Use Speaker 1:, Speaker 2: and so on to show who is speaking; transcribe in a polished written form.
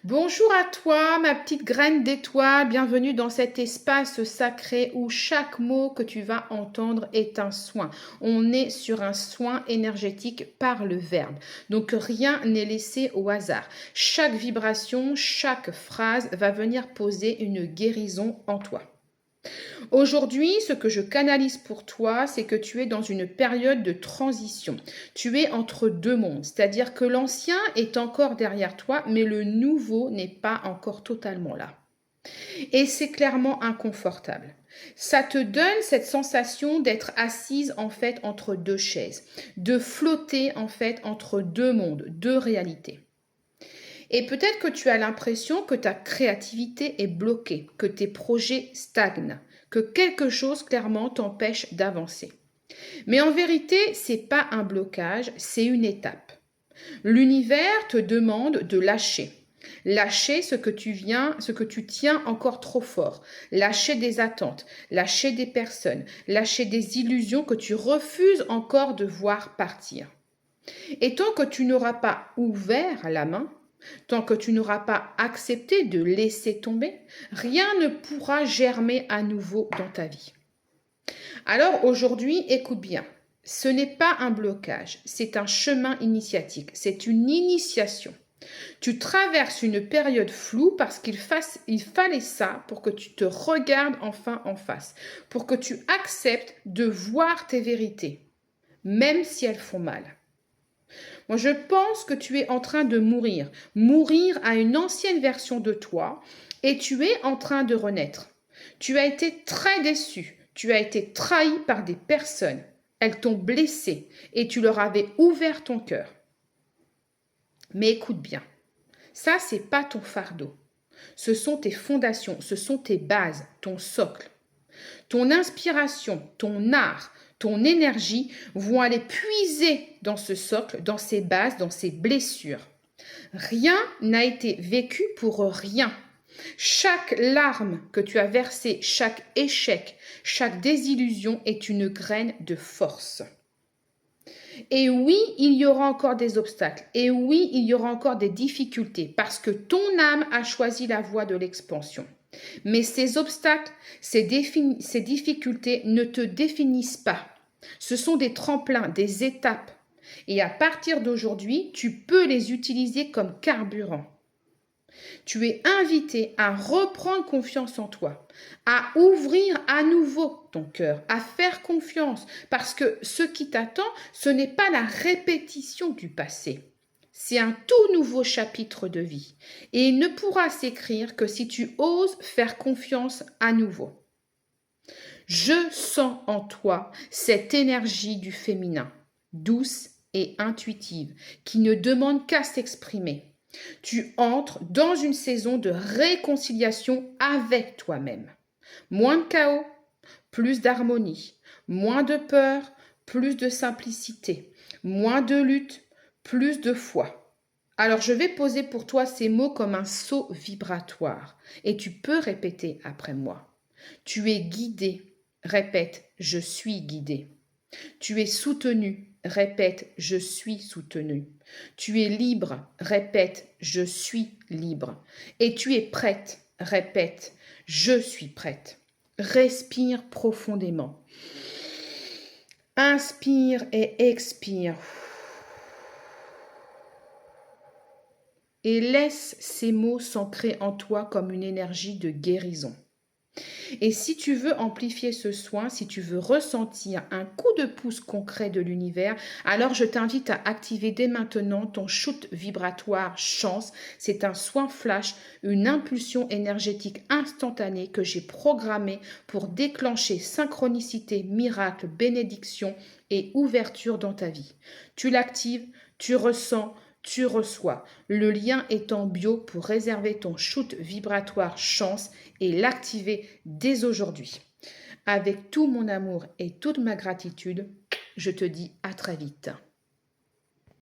Speaker 1: Bonjour à toi, ma petite graine d'étoile. Bienvenue dans cet espace sacré où chaque mot que tu vas entendre est un soin. On est sur un soin énergétique par le verbe. Donc rien n'est laissé au hasard. Chaque vibration, chaque phrase va venir poser une guérison en toi. Aujourd'hui, ce que je canalise pour toi, c'est que tu es dans une période de transition. Tu es entre deux mondes, c'est-à-dire que l'ancien est encore derrière toi, mais le nouveau n'est pas encore totalement là. Et c'est clairement inconfortable. Ça te donne cette sensation d'être assise en fait entre deux chaises, de flotter en fait entre deux mondes, deux réalités. Et peut-être que tu as l'impression que ta créativité est bloquée, que tes projets stagnent, que quelque chose clairement t'empêche d'avancer. Mais en vérité, c'est pas un blocage, c'est une étape. L'univers te demande de lâcher. Lâcher ce que tu tiens encore trop fort. Lâcher des attentes, lâcher des personnes, lâcher des illusions que tu refuses encore de voir partir. Et tant que tu n'auras pas ouvert la main, tant que tu n'auras pas accepté de laisser tomber, rien ne pourra germer à nouveau dans ta vie. Alors aujourd'hui, écoute bien. Ce n'est pas un blocage, c'est un chemin initiatique, c'est une initiation. Tu traverses une période floue parce qu'il fallait ça pour que tu te regardes enfin en face, pour que tu acceptes de voir tes vérités, même si elles font mal. Moi, je pense que tu es en train de mourir à une ancienne version de toi et tu es en train de renaître. Tu as été très déçu, tu as été trahi par des personnes. Elles t'ont blessé et tu leur avais ouvert ton cœur. Mais écoute bien, ça, c'est pas ton fardeau. Ce sont tes fondations, ce sont tes bases, ton socle. Ton inspiration, ton art, ton énergie vont aller puiser dans ce socle, dans ces bases, dans ces blessures. Rien n'a été vécu pour rien. Chaque larme que tu as versée, chaque échec, chaque désillusion est une graine de force. Et oui, il y aura encore des obstacles. Et oui, il y aura encore des difficultés parce que ton âme a choisi la voie de l'expansion. Mais ces obstacles, ces difficultés ne te définissent pas. Ce sont des tremplins, des étapes. Et à partir d'aujourd'hui, tu peux les utiliser comme carburant. Tu es invité à reprendre confiance en toi, à ouvrir à nouveau ton cœur, à faire confiance, parce que ce qui t'attend, ce n'est pas la répétition du passé. C'est un tout nouveau chapitre de vie et il ne pourra s'écrire que si tu oses faire confiance à nouveau. Je sens en toi cette énergie du féminin, douce et intuitive, qui ne demande qu'à s'exprimer. Tu entres dans une saison de réconciliation avec toi-même. Moins de chaos, plus d'harmonie, moins de peur, plus de simplicité, moins de lutte, plus de foi. Alors je vais poser pour toi ces mots comme un saut vibratoire et tu peux répéter après moi. Tu es guidé, répète, je suis guidé. Tu es soutenu, répète, je suis soutenu. Tu es libre, répète, je suis libre. Et tu es prête, répète, je suis prête. Respire profondément. Inspire et expire. Et laisse ces mots s'ancrer en toi comme une énergie de guérison. Et si tu veux amplifier ce soin, si tu veux ressentir un coup de pouce concret de l'univers, alors je t'invite à activer dès maintenant ton shoot vibratoire chance. C'est un soin flash, une impulsion énergétique instantanée que j'ai programmée pour déclencher synchronicité, miracle, bénédiction et ouverture dans ta vie. Tu l'actives, tu ressens, tu reçois. Le lien est en bio pour réserver ton shoot vibratoire chance et l'activer dès aujourd'hui. Avec tout mon amour et toute ma gratitude, je te dis à très vite.